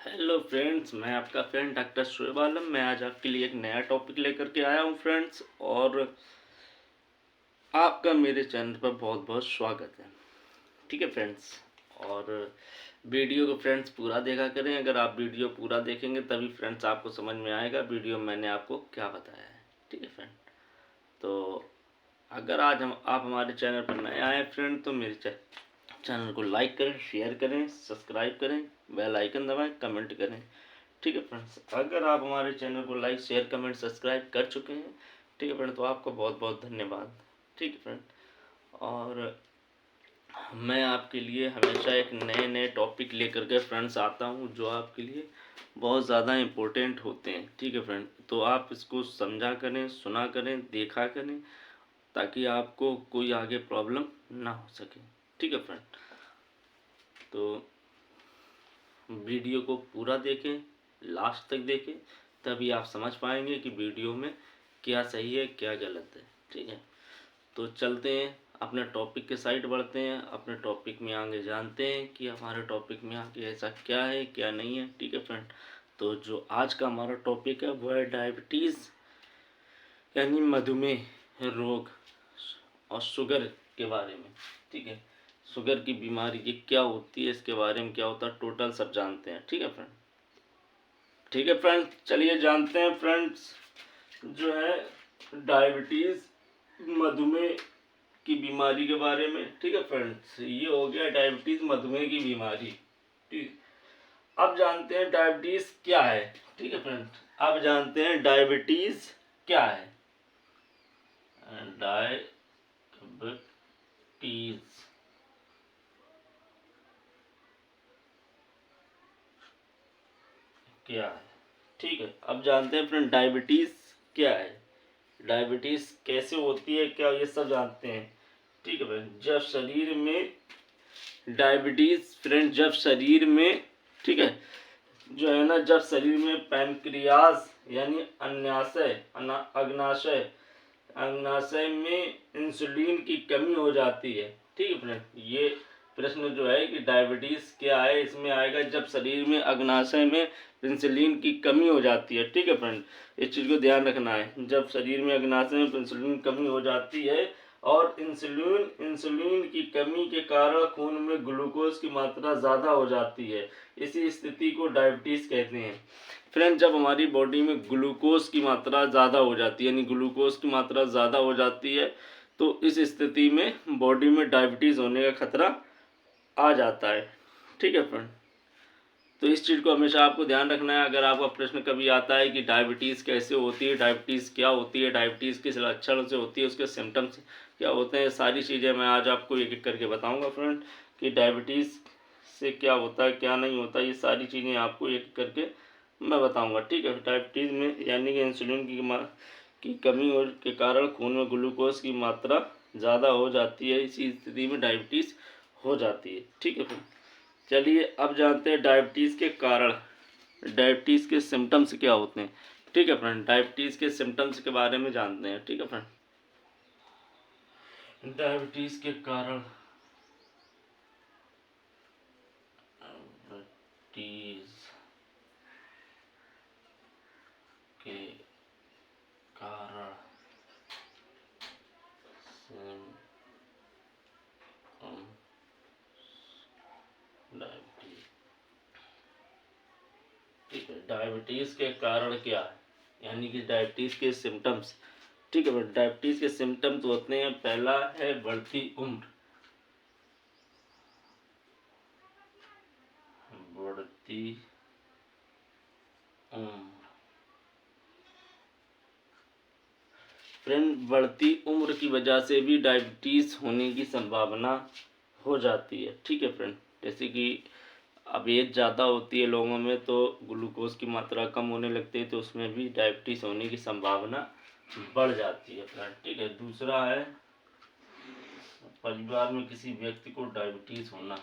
Hello friends, मैं आपका friend doctor Shoaib आलम। मैं आज आपके लिए एक नया टॉपिक लेकर के आया हूं फ्रेंड्स, और आपका मेरे चैनल पर बहुत बहुत स्वागत है। ठीक है फ्रेंड्स, और वीडियो को फ्रेंड्स पूरा देखा करें। अगर आप वीडियो पूरा देखेंगे तभी फ्रेंड्स आपको समझ में आएगा वीडियो मैंने आपको क्या बताया है। ठीक है फ्रेंड, तो अगर आज आप हमारे चैनल पर नए आए फ्रेंड तो मेरे चैनल को लाइक करें, शेयर करें, सब्सक्राइब करें, बेल आइकन दबाएं, कमेंट करें। ठीक है फ्रेंड्स, अगर आप हमारे चैनल को लाइक, शेयर, कमेंट, सब्सक्राइब कर चुके हैं, ठीक है फ्रेंड, तो आपका बहुत बहुत धन्यवाद। ठीक है फ्रेंड, और मैं आपके लिए हमेशा एक नए नए टॉपिक लेकर के फ्रेंड्स आता हूं जो आपके लिए बहुत ज़्यादा इम्पोर्टेंट होते हैं। ठीक है फ्रेंड, तो आप इसको समझा करें, सुना करें, देखा करें, ताकि आपको कोई आगे प्रॉब्लम ना हो सके। ठीक है फ्रेंड, तो वीडियो को पूरा देखें, लास्ट तक देखें, तभी आप समझ पाएंगे कि वीडियो में क्या सही है क्या गलत है। ठीक है, तो चलते हैं अपने टॉपिक के साइड बढ़ते हैं, अपने टॉपिक में आगे जानते हैं कि हमारे टॉपिक में आगे ऐसा क्या है क्या नहीं है। ठीक है फ्रेंड, तो जो आज का हमारा टॉपिक है वो है डायबिटीज़ यानी मधुमेह रोग और शुगर के बारे में। ठीक है, शुगर की बीमारी ये क्या होती है, इसके बारे में क्या होता है, टोटल सब जानते हैं। ठीक है फ्रेंड, ठीक है फ्रेंड, चलिए जानते हैं फ्रेंड्स जो है डायबिटीज़ मधुमेह की बीमारी के बारे में। ठीक है फ्रेंड्स, ये हो गया डायबिटीज़ मधुमेह की बीमारी। ठीक, अब जानते हैं डायबिटीज़ क्या है। ठीक है फ्रेंड्स, अब जानते हैं डायबिटीज़ क्या है। डायबिटीज़ क्या है। ठीक है, अब जानते हैं फ्रेंड डायबिटीज़ क्या है, डायबिटीज़ कैसे होती है, क्या ये सब जानते हैं। ठीक है फ्रेंड, जब शरीर में डायबिटीज़ फ्रेंड जब शरीर में, ठीक है, जो है ना, जब शरीर में पैनक्रियाज यानी अग्नाशय अग्नाशय में इंसुलिन की कमी हो जाती है। ठीक है फ्रेंड, ये प्रश्न जो है कि डायबिटीज़ क्या है, इसमें आएगा जब शरीर में अग्नाशय में इंसुलिन की कमी हो जाती है। ठीक है फ्रेंड, इस चीज़ को ध्यान रखना है, जब शरीर में अग्नाशय में इंसुलिन की कमी हो जाती है और इंसुलिन की कमी के कारण खून में ग्लूकोज की मात्रा ज़्यादा हो जाती है, इसी स्थिति को डायबिटीज़ कहते हैं। फ्रेंड, जब हमारी बॉडी में ग्लूकोज की मात्रा ज़्यादा हो जाती है, यानी ग्लूकोज की मात्रा ज़्यादा हो जाती है, तो इस स्थिति में बॉडी में डायबिटीज़ होने का खतरा आ जाता है। ठीक है फ्रेंड, तो इस चीज़ को हमेशा आपको ध्यान रखना है। अगर आपका प्रश्न कभी आता है कि डायबिटीज़ कैसे होती है, डायबिटीज़ क्या होती है, डायबिटीज़ किस लक्षण से होती है, उसके सिम्टम्स क्या होते हैं, सारी चीज़ें मैं आज आपको एक एक करके बताऊंगा फ्रेंड, कि डायबिटीज़ से क्या होता है क्या नहीं होता, ये सारी चीज़ें आपको एक एक करके मैं बताऊंगा। ठीक है, डायबिटीज़ में यानी कि इंसुलिन की कमी और के कारण खून में ग्लूकोज की मात्रा ज़्यादा हो जाती है, इसी स्थिति में डायबिटीज़ हो जाती है। ठीक है फ्रेंड, चलिए अब जानते हैं डायबिटीज़ के कारण, डायबिटीज़ के सिम्टम्स क्या होते हैं। ठीक है फ्रेंड, डायबिटीज़ के सिम्टम्स के बारे में जानते हैं। ठीक है फ्रेंड, डायबिटीज़ के कारण, डायबिटीज़ के कारण डायबिटीज़, ठीक है, डायबिटीज़ के कारण क्या है, यानी कि डायबिटीज़ के सिम्टम्स। ठीक है फ्रेंड, डायबिटीज़ के सिम्टम्स होते हैं, पहला है बढ़ती उम्र, बढ़ती उम्र। फ्रेंड, बढ़ती उम्र की वजह से भी डायबिटीज़ होने की संभावना हो जाती है। ठीक है फ्रेंड, जैसे कि अब एज ज़्यादा होती है लोगों में तो ग्लूकोज की मात्रा कम होने लगती है, तो उसमें भी डायबिटीज़ होने की संभावना बढ़ जाती है फ्रेंड। ठीक है, दूसरा है परिवार में किसी व्यक्ति को डायबिटीज़ होना।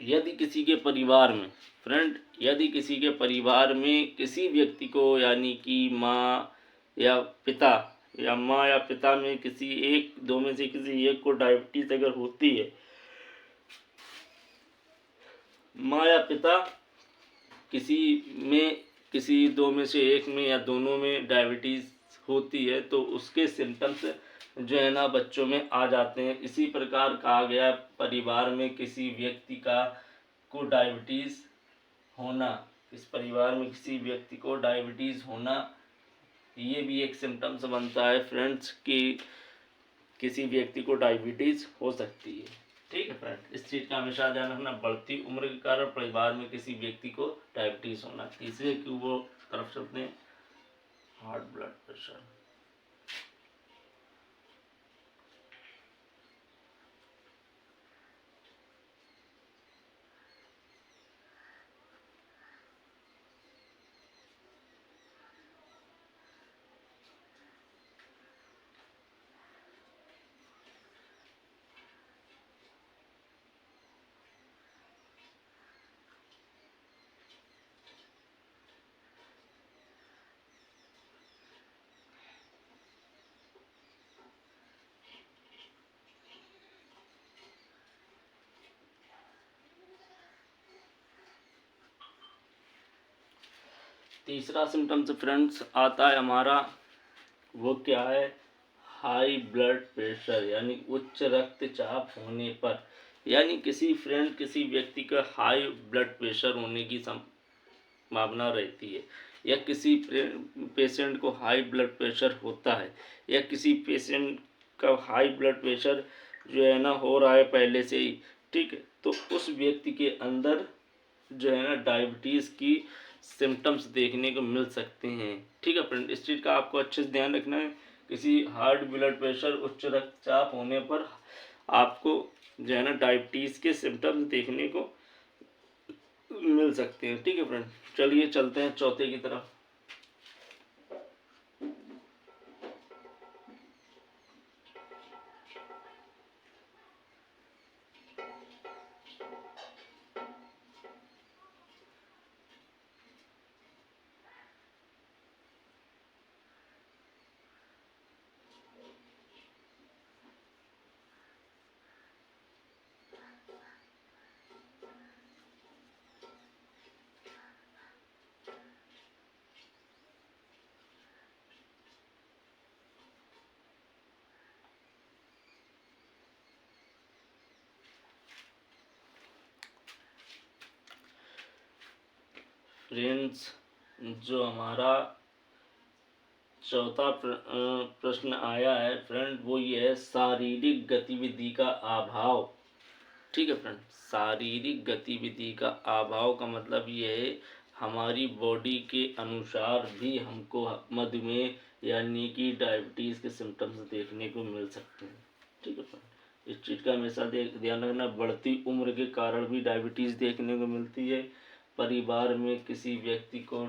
यदि किसी के परिवार में फ्रेंड, यदि किसी के परिवार में किसी व्यक्ति को यानी कि माँ या पिता या माँ या पिता में किसी एक दो में से किसी एक को डायबिटीज़ अगर होती है, माँ या पिता किसी में किसी दो में से एक में या दोनों में डायबिटीज़ होती है तो उसके सिम्टम्स जो है ना बच्चों में आ जाते हैं। इसी प्रकार कहा गया परिवार में किसी व्यक्ति का को डायबिटीज़ होना, इस परिवार में किसी व्यक्ति को डायबिटीज़ होना, ये भी एक सिम्टम्स बनता है फ्रेंड्स कि किसी व्यक्ति को डायबिटीज़ हो सकती है। ठीक है फ्रेंड, इस चीज़ का हमेशा ध्यान रखना। बढ़ती उम्र के कारण परिवार में किसी व्यक्ति को डायबिटीज़ होना। तीसरे की वो तरफ चलते हैं, हार्ट ब्लड प्रेशर। तीसरा सिम्टम्स फ्रेंड्स आता है हमारा, वो क्या है, हाई ब्लड प्रेशर यानी उच्च रक्तचाप होने पर। यानी किसी व्यक्ति का हाई ब्लड प्रेशर होने की संभावना रहती है, या किसी पेशेंट को हाई ब्लड प्रेशर होता है, या किसी पेशेंट का हाई ब्लड प्रेशर जो है ना हो रहा है पहले से ही, ठीक है, तो उस व्यक्ति के अंदर जो है ना डायबिटीज़ की सिम्टम्स देखने को मिल सकते हैं। ठीक है फ्रेंड, इस चीज़ का आपको अच्छे से ध्यान रखना है। किसी हार्ट ब्लड प्रेशर उच्च रक्तचाप होने पर आपको जो है ना डायबिटीज़ के सिम्टम्स देखने को मिल सकते हैं। ठीक है फ्रेंड, चलिए चलते हैं चौथे की तरफ। फ्रेंड्स, जो हमारा चौथा प्रश्न आया है फ्रेंड, वो ये है शारीरिक गतिविधि का अभाव। ठीक है फ्रेंड, शारीरिक गतिविधि का अभाव का मतलब ये है हमारी बॉडी के अनुसार भी हमको मधुमेह यानी कि डायबिटीज़ के सिम्टम्स देखने को मिल सकते हैं। ठीक है फ्रेंड, इस चीज़ का हमेशा ध्यान रखना। बढ़ती उम्र के कारण भी डायबिटीज़ देखने को मिलती है। परिवार में किसी व्यक्ति को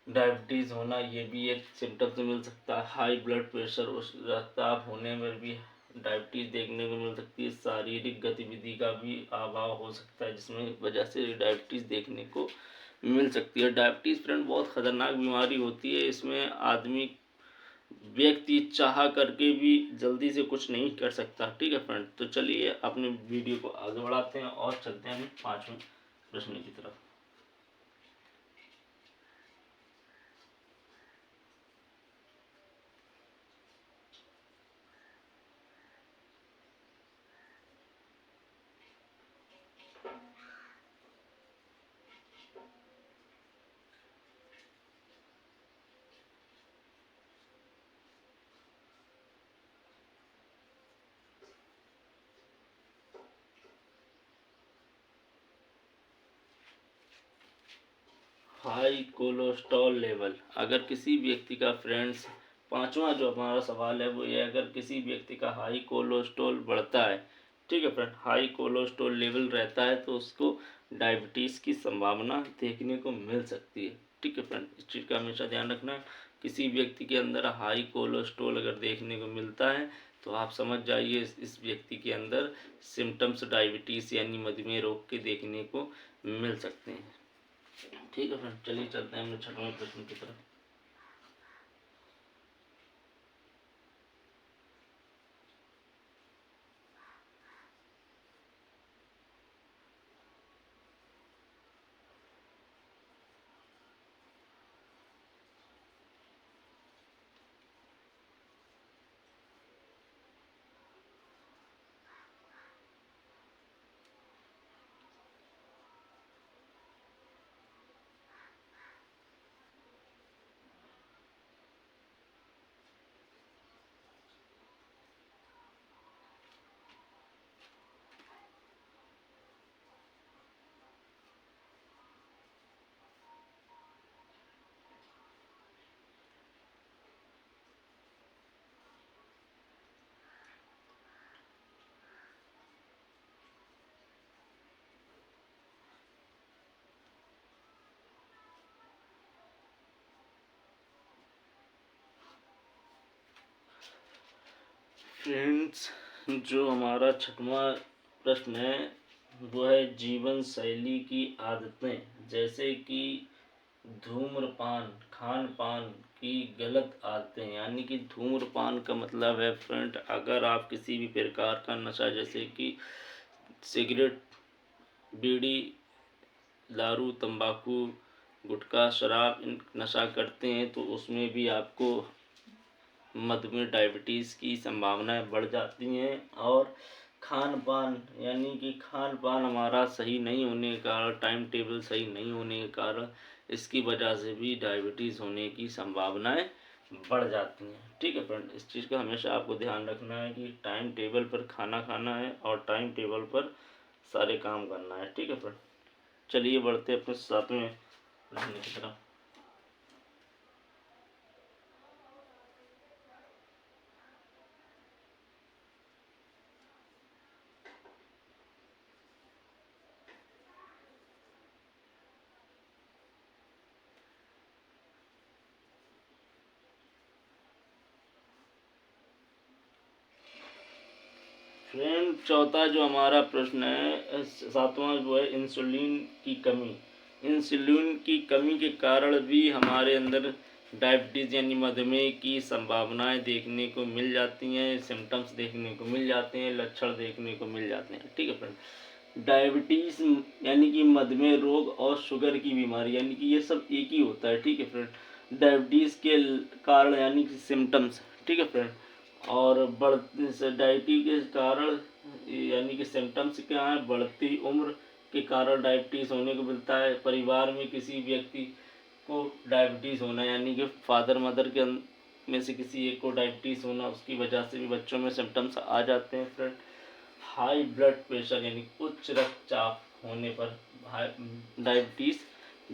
डायबिटीज़ होना, ये भी एक सिम्टम्स मिल सकता है। हाई ब्लड प्रेशर उस रक्तचाप होने में भी डायबिटीज़ देखने को मिल सकती है। शारीरिक गतिविधि का भी अभाव हो सकता है जिसमें वजह से डायबिटीज़ देखने को मिल सकती है। डायबिटीज़ फ्रेंड बहुत ख़तरनाक बीमारी होती है। इसमें व्यक्ति चाह करके भी जल्दी से कुछ नहीं कर सकता। ठीक है फ्रेंड, तो चलिए अपने वीडियो को आगे बढ़ाते हैं और चलते हैं 5वें प्रश्न की तरफ। हाई कोलेस्ट्रॉल लेवल, अगर किसी व्यक्ति का फ्रेंड्स, पांचवा जो हमारा सवाल है वो ये, अगर किसी व्यक्ति का हाई कोलेस्ट्रॉल बढ़ता है, ठीक है फ्रेंड, हाई कोलेस्ट्रॉल लेवल रहता है तो उसको डायबिटीज़ की संभावना देखने को मिल सकती है। ठीक है फ्रेंड, इस चीज़ का हमेशा ध्यान रखना। किसी व्यक्ति के अंदर हाई कोलेस्ट्रॉल अगर देखने को मिलता है तो आप समझ जाइए इस व्यक्ति के अंदर सिम्टम्स डायबिटीज़ यानी मधुमेह रोग के देखने को मिल सकते हैं। ठीक है फ्रेंड, चलिए चलते हैं हम लोग 6वें प्रश्न की तरफ। फ्रेंड्स, जो हमारा 6वां प्रश्न है वो है जीवन शैली की आदतें, जैसे कि धूम्रपान, खान पान की गलत आदतें। यानी कि धूम्रपान का मतलब है फ्रेंड, अगर आप किसी भी प्रकार का नशा जैसे कि सिगरेट, बीड़ी, दारू, तंबाकू, गुटखा, शराब नशा करते हैं तो उसमें भी आपको मधुमेह डायबिटीज़ की संभावनाएं बढ़ जाती हैं। और खान पान, यानी कि खान पान हमारा सही नहीं होने के कारण, टाइम टेबल सही नहीं होने के कारण इसकी वजह से भी डायबिटीज़ होने की संभावनाएं बढ़ जाती हैं। ठीक है फ्रेंड, इस चीज़ का हमेशा आपको ध्यान रखना है कि टाइम टेबल पर खाना खाना है और टाइम टेबल पर सारे काम करना है। ठीक है फ्रेंड, चलिए बढ़ते अपने 7वें प्रश्न की तरफ। फ्रेंड, चौथा जो हमारा प्रश्न है, 7वां जो है इंसुलिन की कमी। इंसुलिन की कमी के कारण भी हमारे अंदर डायबिटीज़ यानी मधुमेह की संभावनाएं देखने को मिल जाती हैं, सिम्टम्स देखने को मिल जाते हैं, लक्षण देखने को मिल जाते हैं। ठीक है फ्रेंड, डायबिटीज़ यानी कि मधुमेह रोग और शुगर की बीमारी, यानी कि ये सब एक ही होता है। ठीक है फ्रेंड, डायबिटीज़ के कारण यानी कि सिम्टम्स, ठीक है फ्रेंड, और डायबिटीज के कारण यानी कि सिम्टम्स क्या है, बढ़ती उम्र के कारण डायबिटीज़ होने को मिलता है। परिवार में किसी व्यक्ति को डायबिटीज़ होना, यानी कि फादर मदर के में से किसी एक को डायबिटीज़ होना, उसकी वजह से भी बच्चों में सिम्टम्स आ जाते हैं फ्रेंड। हाई ब्लड प्रेशर यानी उच्च रक्तचाप होने पर डायबिटीज़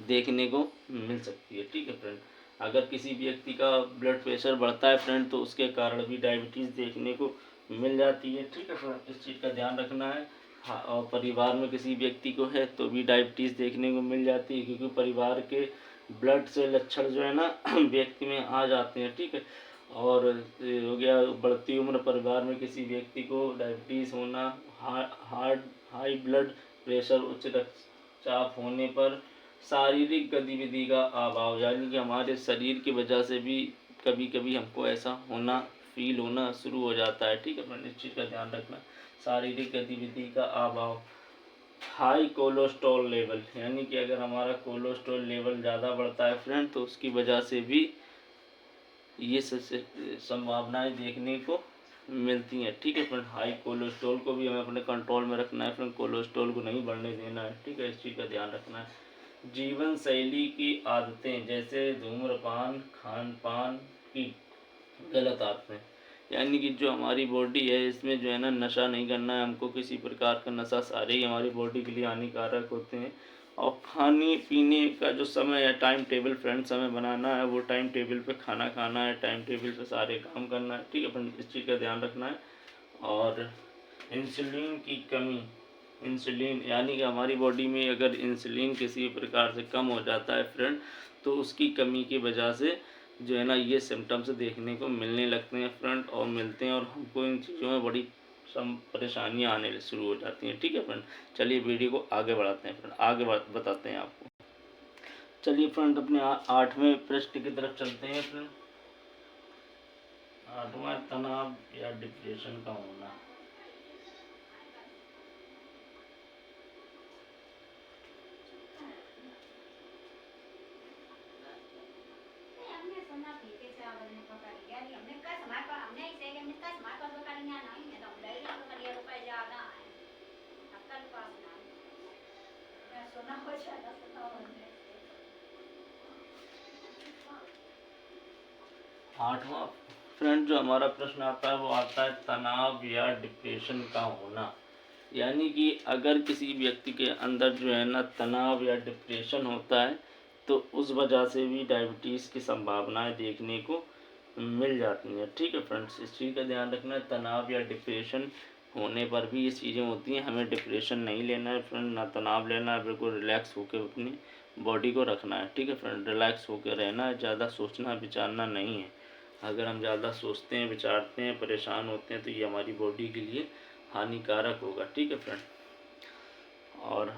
देखने को मिल सकती है। ठीक है फ्रेंड, अगर किसी व्यक्ति का ब्लड प्रेशर बढ़ता है फ्रेंड तो उसके कारण भी डायबिटीज़ देखने को मिल जाती है। ठीक है फ्रेंड, इस चीज़ का ध्यान रखना है। हाँ, और परिवार में किसी व्यक्ति को है तो भी डायबिटीज़ देखने को मिल जाती है, क्योंकि परिवार के ब्लड से लक्षण जो है ना व्यक्ति में आ जाते हैं। ठीक है, और हो गया बढ़ती उम्र, परिवार में किसी व्यक्ति को डायबिटीज़ होना, हाई ब्लड प्रेशर, उच्च रक्तचाप होने पर शारीरिक गतिविधि का अभाव, यानी कि हमारे शरीर की वजह से भी कभी कभी हमको ऐसा होना, फील होना शुरू हो जाता है। ठीक है फ्रेंड, इस चीज़ का ध्यान रखना, शारीरिक गतिविधि का अभाव। हाई कोलेस्ट्रॉल लेवल, यानी कि अगर हमारा कोलेस्ट्रॉल लेवल ज़्यादा बढ़ता है फ्रेंड तो उसकी वजह से भी ये संभावनाएं देखने को मिलती हैं। ठीक है फ्रेंड, हाई कोलेस्ट्रॉल को भी हमें अपने कंट्रोल में रखना है फ्रेंड, कोलेस्ट्रॉल को नहीं बढ़ने देना है। ठीक है, इस चीज़ का ध्यान रखना है। जीवन शैली की आदतें, जैसे धूम्रपान, खान पान की गलत आदतें, यानी कि जो हमारी बॉडी है इसमें जो है ना नशा नहीं करना है हमको, किसी प्रकार का नशा, सारे ही हमारी बॉडी के लिए हानिकारक होते हैं। और खाने पीने का जो समय है, टाइम टेबल फ्रेंड समय बनाना है, वो टाइम टेबल पे खाना खाना है, टाइम टेबल पे सारे काम करना है। ठीक है फ्रेंड, इस चीज़ का ध्यान रखना है। और इंसुलिन की कमी, इंसुलिन यानी कि हमारी बॉडी में अगर इंसुलिन किसी प्रकार से कम हो जाता है फ्रेंड तो उसकी कमी की वजह से जो है ना ये सिम्टम्स देखने को मिलने लगते हैं फ्रेंड, और मिलते हैं, और हमको इन चीज़ों में बड़ी परेशानियाँ आने शुरू हो जाती हैं। ठीक है फ्रेंड, चलिए वीडियो को आगे बढ़ाते हैं फ्रेंड, आगे बताते हैं आपको। चलिए फ्रेंड अपने 8वें प्रश्न की तरफ चलते हैं फ्रेंड। 8वां, तनाव या डिप्रेशन का होना। आठवां फ्रेंड जो हमारा प्रश्न आता है वो आता है तनाव या डिप्रेशन का होना। यानी कि अगर किसी व्यक्ति के अंदर जो है ना तनाव या डिप्रेशन होता है तो उस वजह से भी डायबिटीज़ की संभावनाएं देखने को मिल जाती हैं। ठीक है फ्रेंड्स, इस चीज़ का ध्यान रखना है, तनाव या डिप्रेशन होने पर भी ये चीज़ें होती हैं। हमें डिप्रेशन नहीं लेना है फ्रेंड, ना तनाव लेना है, बिल्कुल रिलैक्स होकर अपनी बॉडी को रखना है। ठीक है फ्रेंड, रिलैक्स होकर रहना है, ज़्यादा सोचना विचारना नहीं है। अगर हम ज़्यादा सोचते हैं, विचारते हैं, परेशान होते हैं तो ये हमारी बॉडी के लिए हानिकारक होगा। ठीक है फ्रेंड, और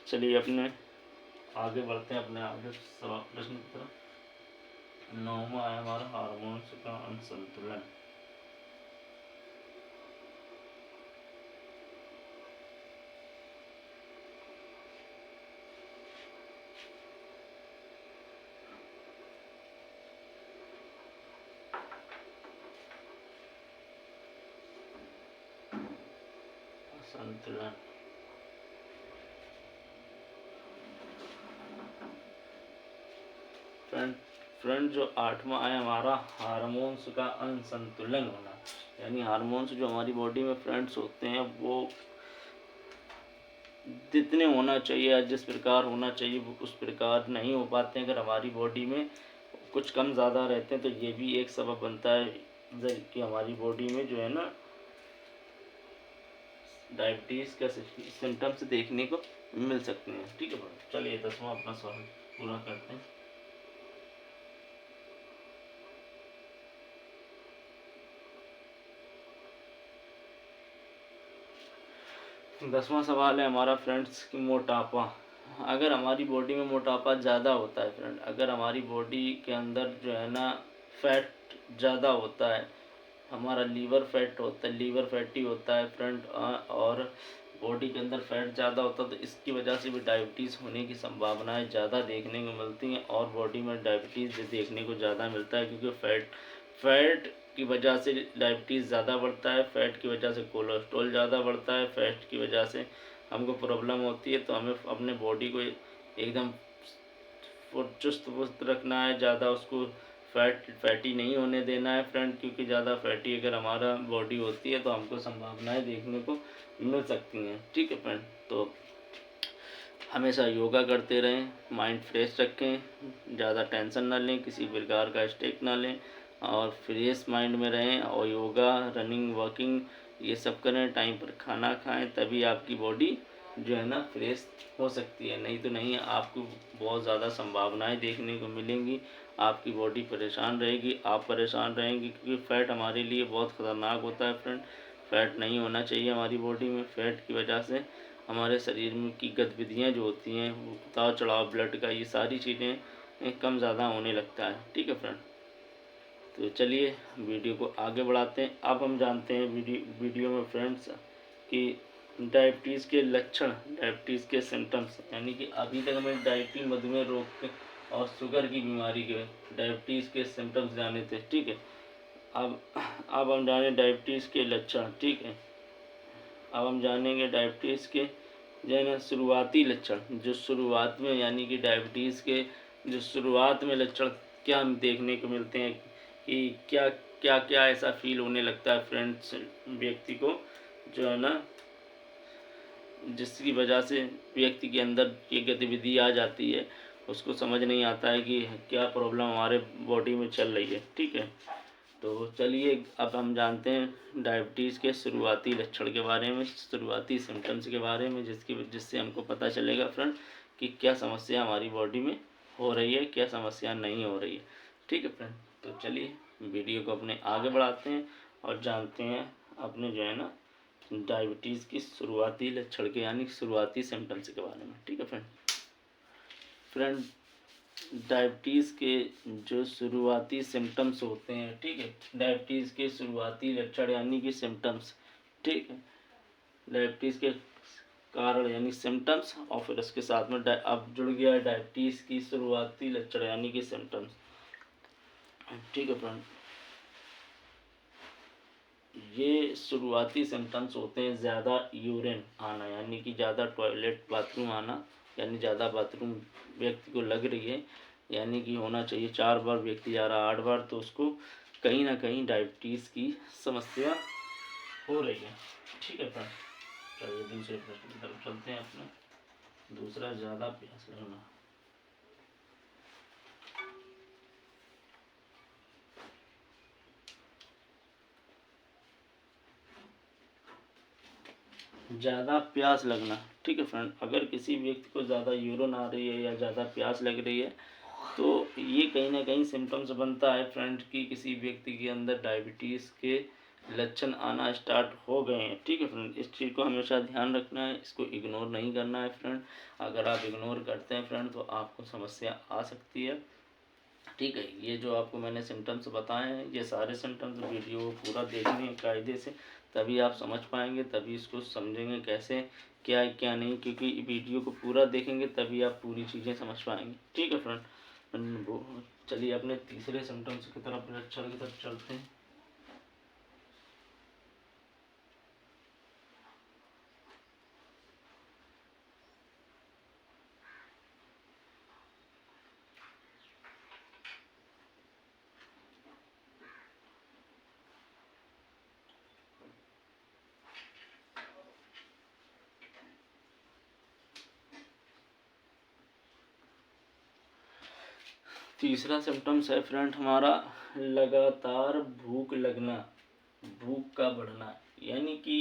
चलिए अपने आगे बढ़ते हैं, अपने आगे प्रश्न की तरफ। 9वां है हमारा हार्मोन्स का असंतुलन। संतुलन फ्रेंड जो 8वां है हमारा हार्मोन्स का असंतुलन होना। यानी हार्मोन्स जो हमारी बॉडी में फ्रेंड्स होते हैं वो जितने होना चाहिए या जिस प्रकार होना चाहिए वो उस प्रकार नहीं हो पाते हैं। अगर हमारी बॉडी में कुछ कम ज़्यादा रहते हैं तो ये भी एक सबब बनता है कि हमारी बॉडी में जो है ना डायबिटीज़ का सिम्टम्स देखने को मिल सकते हैं। ठीक है भाई, चलिए 10वां अपना सवाल पूरा करते हैं। 10वां सवाल है हमारा फ्रेंड्स कि मोटापा। अगर हमारी बॉडी में मोटापा ज़्यादा होता है फ्रेंड, अगर हमारी बॉडी के अंदर जो है ना फैट ज़्यादा होता है, हमारा लीवर फैटी होता है फ्रेंड, और बॉडी के अंदर फैट ज़्यादा होता है तो इसकी वजह से भी डायबिटीज़ होने की संभावनाएं ज़्यादा देखने को मिलती हैं, और बॉडी में डायबिटीज़ देखने को ज़्यादा मिलता है क्योंकि फैट की वजह से डायबिटीज़ ज़्यादा बढ़ता है, फैट की वजह से कोलेस्ट्रॉल ज़्यादा बढ़ता है, फैट की वजह से हमको प्रॉब्लम होती है। तो हमें अपने बॉडी को एकदम चुस्त पुस्त रखना है, ज़्यादा उसको फैटी नहीं होने देना है फ्रेंड, क्योंकि ज़्यादा फैटी अगर हमारा बॉडी होती है तो हमको संभावनाएं देखने को मिल सकती हैं। ठीक है फ्रेंड, तो हमेशा योगा करते रहें, माइंड फ्रेश रखें, ज़्यादा टेंशन ना लें, किसी प्रकार का स्ट्रेस ना लें, और फ्रेश माइंड में रहें, और योगा, रनिंग, वॉकिंग ये सब करें, टाइम पर खाना खाएं, तभी आपकी बॉडी जो है ना फ्रेश हो सकती है। नहीं तो नहीं, आपको बहुत ज़्यादा संभावनाएं देखने को मिलेंगी, आपकी बॉडी परेशान रहेगी, आप परेशान रहेंगे, क्योंकि फ़ैट हमारे लिए बहुत ख़तरनाक होता है फ्रेंड। फ़ैट नहीं होना चाहिए हमारी बॉडी में। फ़ैट की वजह से हमारे शरीर में की गतिविधियाँ जो होती हैं, उतार चढ़ाव ब्लड का, ये सारी चीज़ें कम ज़्यादा होने लगता है। ठीक है फ्रेंड, तो चलिए वीडियो को आगे बढ़ाते हैं। अब हम जानते हैं वीडियो में फ्रेंड्स कि डायबिटीज़ के लक्षण, डायबिटीज़ के सिम्टम्स, यानी कि अभी तक हमें डायबिटीज़, मधुमेह रोग के और शुगर की बीमारी के डायबिटीज़ के सिम्टम्स जाने थे। ठीक है, अब हम जाने डायबिटीज़ के लक्षण। ठीक है, अब हम जानेंगे डायबिटीज़ के जो है ना शुरुआती लक्षण, जो शुरुआत में, यानी कि डायबिटीज़ के जो शुरुआत में लक्षण क्या हम देखने को मिलते हैं कि क्या क्या क्या ऐसा फील होने लगता है फ्रेंड्स व्यक्ति को, जो है ना जिसकी वजह से व्यक्ति के अंदर ये गतिविधि आ जाती है, उसको समझ नहीं आता है कि क्या प्रॉब्लम हमारे बॉडी में चल रही है। ठीक है, तो चलिए अब हम जानते हैं डायबिटीज़ के शुरुआती लक्षण के बारे में, शुरुआती सिम्टम्स के बारे में, जिससे हमको पता चलेगा फ्रेंड कि क्या समस्या हमारी बॉडी में हो रही है, क्या समस्या नहीं हो रही है। ठीक है फ्रेंड, तो चलिए वीडियो को अपने आगे बढ़ाते हैं और जानते हैं अपने जो है ना डायबिटीज़ की शुरुआती लक्षण के यानी शुरुआती सिम्टम्स के बारे में। ठीक है फ्रेंड, डायबिटीज़ के जो शुरुआती सिम्टम्स होते हैं, ठीक है, डायबिटीज़ के शुरुआती लक्षण यानी कि सिम्टम्स, ठीक है, डायबिटीज़ के कारण यानी सिम्टम्स और फिर उसके साथ में अब जुड़ गया है डायबिटीज़ की शुरुआती लक्षण यानी कि सिम्टम्स। ठीक है फ्रेंड, ये शुरुआती सिम्टम्स होते हैं ज़्यादा यूरिन आना यानी कि ज़्यादा टॉयलेट बाथरूम आना, यानी ज़्यादा बाथरूम व्यक्ति को लग रही है, यानी कि होना चाहिए 4 बार, व्यक्ति जा रहा 8 बार, तो उसको कहीं ना कहीं डायबिटीज़ की समस्या हो रही है। ठीक है फ्रेंड, चलिए दूसरे प्रश्न की तरफ चलते हैं अपना। दूसरा, ज़्यादा प्यास लगना। ज़्यादा प्यास लगना, ठीक है फ्रेंड, अगर किसी व्यक्ति को ज़्यादा यूरिन आ रही है या ज़्यादा प्यास लग रही है तो ये कहीं ना कहीं सिम्टम्स बनता है फ्रेंड कि किसी व्यक्ति के अंदर डायबिटीज़ के लक्षण आना स्टार्ट हो गए हैं। ठीक है फ्रेंड, इस चीज़ को हमेशा ध्यान रखना है, इसको इग्नोर नहीं करना है फ्रेंड। अगर आप इग्नोर करते हैं फ्रेंड तो आपको समस्या आ सकती है। ठीक है, ये जो आपको मैंने सिम्टम्स बताए हैं, ये सारे सिम्टम्स वीडियो पूरा देखने हैं कायदे से, तभी आप समझ पाएंगे, तभी इसको समझेंगे कैसे क्या है क्या नहीं, क्योंकि वीडियो को पूरा देखेंगे तभी आप पूरी चीज़ें समझ पाएंगे। ठीक है फ्रेंड, चलिए अपने तीसरे सिम्टम्स की तरफ, लक्षण की तरफ चलते हैं। तीसरा सिम्टम्स है फ्रेंड हमारा लगातार भूख लगना, भूख का बढ़ना, यानी कि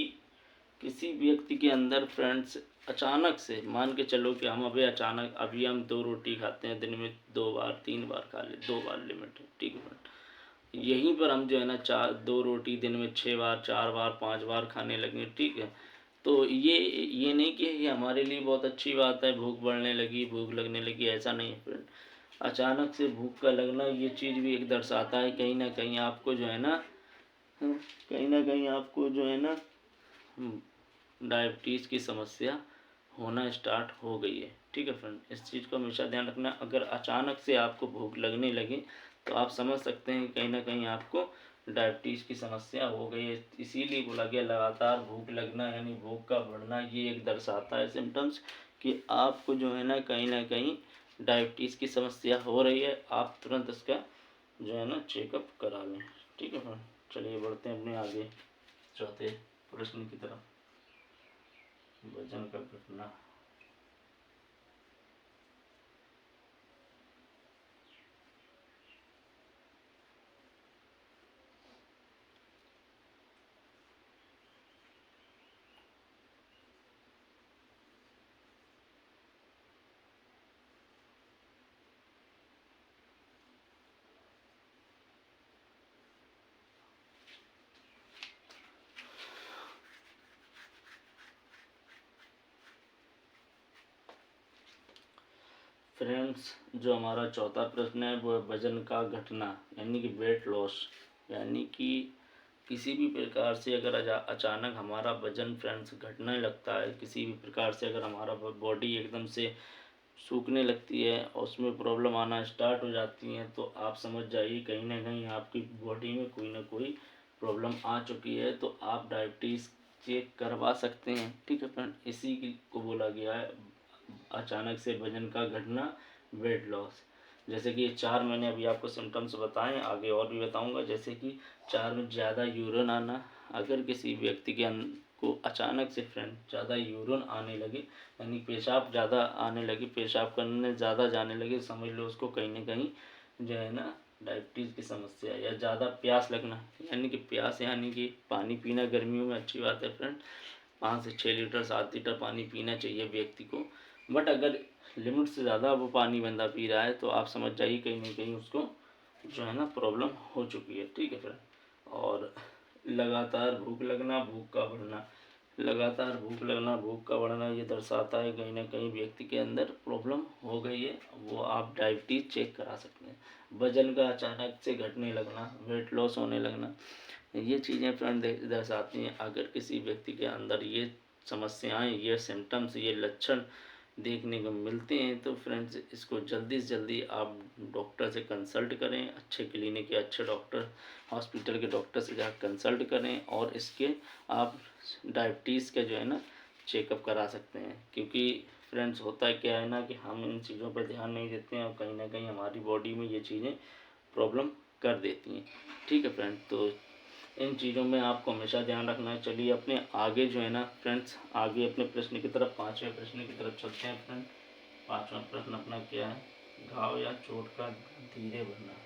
किसी व्यक्ति के अंदर फ्रेंड्स अचानक से, मान के चलो कि हम अभी हम 2 रोटी खाते हैं दिन में, 2 बार 3 बार खा ले, 2 बार लिमिट है। ठीक है फ्रेंड, यहीं पर हम जो है ना 2 रोटी दिन में 6 बार 4 बार 5 बार खाने लगे। ठीक है, तो ये नहीं कि ये हमारे लिए बहुत अच्छी बात है, भूख बढ़ने लगी, भूख लगने लगी, ऐसा नहीं है फ्रेंड। अचानक से भूख का लगना ये चीज़ भी एक दर्शाता है कहीं ना कहीं आपको जो है ना, कहीं ना कहीं आपको जो है ना डायबिटीज़ की समस्या होना स्टार्ट हो गई है। ठीक है फ्रेंड, इस चीज़ को हमेशा ध्यान रखना। अगर अचानक से आपको भूख लगने लगे तो आप समझ सकते हैं कहीं ना कहीं आपको डायबिटीज़ की समस्या हो गई है। इसीलिए बोला गया लगातार भूख लगना यानी भूख का बढ़ना, ये एक दर्शाता है सिम्टम्स कि आपको जो है ना कहीं डायबिटीज़ की समस्या हो रही है। आप तुरंत इसका जो है ना चेकअप करा लें। ठीक है फ्रेंड, चलिए बढ़ते हैं अपने आगे चौथे प्रश्न की तरफ, वजन का घटना। फ्रेंड्स, जो हमारा चौथा प्रश्न है वो है वजन का घटना यानी कि वेट लॉस, यानी कि किसी भी प्रकार से अगर अचानक हमारा वजन फ्रेंड्स घटने लगता है, किसी भी प्रकार से अगर हमारा बॉडी एकदम से सूखने लगती है और उसमें प्रॉब्लम आना स्टार्ट हो जाती है, तो आप समझ जाइए कहीं ना कहीं आपकी बॉडी में कोई ना कोई प्रॉब्लम आ चुकी है, तो आप डायबिटीज़ चेक करवा सकते हैं। ठीक है फ्रेंड, इसी को बोला गया है अचानक से वजन का घटना, वेट लॉस। जैसे कि ये 4 मैंने अभी आपको सिम्टम्स बताएं, आगे और भी बताऊंगा। जैसे कि 4 में ज़्यादा यूरिन आना, अगर किसी व्यक्ति के को अचानक से फ्रेंड ज़्यादा यूरिन आने लगे यानी पेशाब ज़्यादा आने लगे, पेशाब करने ज़्यादा जाने लगे, समझ लो उसको कहीं ना कहीं जो है ना डायबिटीज़ की समस्या। या ज़्यादा प्यास लगना, यानी कि प्यास यानी कि पानी पीना, गर्मियों में अच्छी बात है फ्रेंड, 5 से 6 लीटर 7 लीटर पानी पीना चाहिए व्यक्ति को, बट अगर लिमिट से ज़्यादा वो पानी बंदा पी रहा है तो आप समझ जाइए कहीं ना कहीं उसको जो है ना प्रॉब्लम हो चुकी है। ठीक है फ्रेंड। और लगातार भूख लगना, भूख का बढ़ना, लगातार भूख लगना, भूख का बढ़ना, ये दर्शाता है कहीं ना कहीं व्यक्ति के अंदर प्रॉब्लम हो गई है। वो आप डायबिटीज़ चेक करा सकते हैं। वजन का अचानक से घटने लगना, वेट लॉस होने लगना, ये चीज़ें फ्रेंड दर्शाती हैं। अगर किसी व्यक्ति के अंदर ये समस्याएं, ये सिम्टम्स, ये लक्षण देखने को मिलते हैं तो फ्रेंड्स इसको जल्दी से जल्दी आप डॉक्टर से कंसल्ट करें। अच्छे क्लिनिक या अच्छे डॉक्टर, हॉस्पिटल के डॉक्टर से जाकर कंसल्ट करें और इसके आप डायबिटीज़ का जो है ना चेकअप करा सकते हैं। क्योंकि फ्रेंड्स होता क्या है ना कि हम इन चीज़ों पर ध्यान नहीं देते हैं और कहीं ना कहीं हमारी बॉडी में ये चीज़ें प्रॉब्लम कर देती हैं। ठीक है फ्रेंड। तो इन चीज़ों में आपको हमेशा ध्यान रखना है। चलिए अपने आगे जो है ना फ्रेंड्स, आगे अपने प्रश्न की तरफ, 5वें प्रश्न की तरफ चलते हैं फ्रेंड। 5वां प्रश्न अपना क्या है? घाव या चोट का धीरे भरना।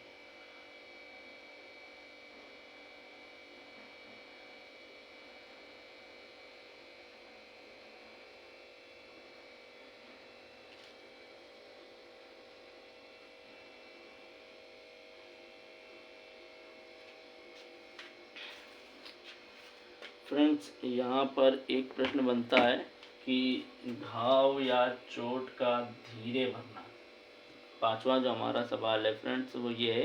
फ्रेंड्स यहाँ पर एक प्रश्न बनता है कि घाव या चोट का धीरे भरना। 5वां जो हमारा सवाल है फ्रेंड्स वो ये है,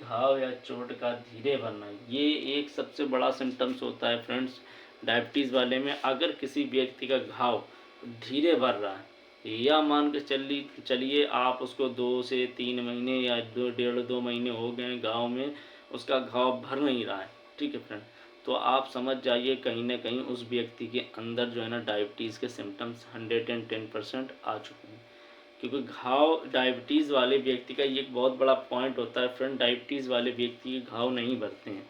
घाव या चोट का धीरे भरना। ये एक सबसे बड़ा सिम्टम्स होता है फ्रेंड्स डायबिटीज़ वाले में। अगर किसी व्यक्ति का घाव धीरे भर रहा है या मान के चलिए आप उसको 2 से 3 महीने या 1.5-2 महीने हो गए गाँव में, उसका घाव भर नहीं रहा है। ठीक है फ्रेंड। तो आप समझ जाइए कहीं ना कहीं उस व्यक्ति के अंदर जो है ना डायबिटीज़ के सिम्टम्स 110% आ चुके हैं। क्योंकि घाव डायबिटीज़ वाले व्यक्ति का ये एक बहुत बड़ा पॉइंट होता है फ्रेंड, डायबिटीज़ वाले व्यक्ति के घाव नहीं भरते हैं।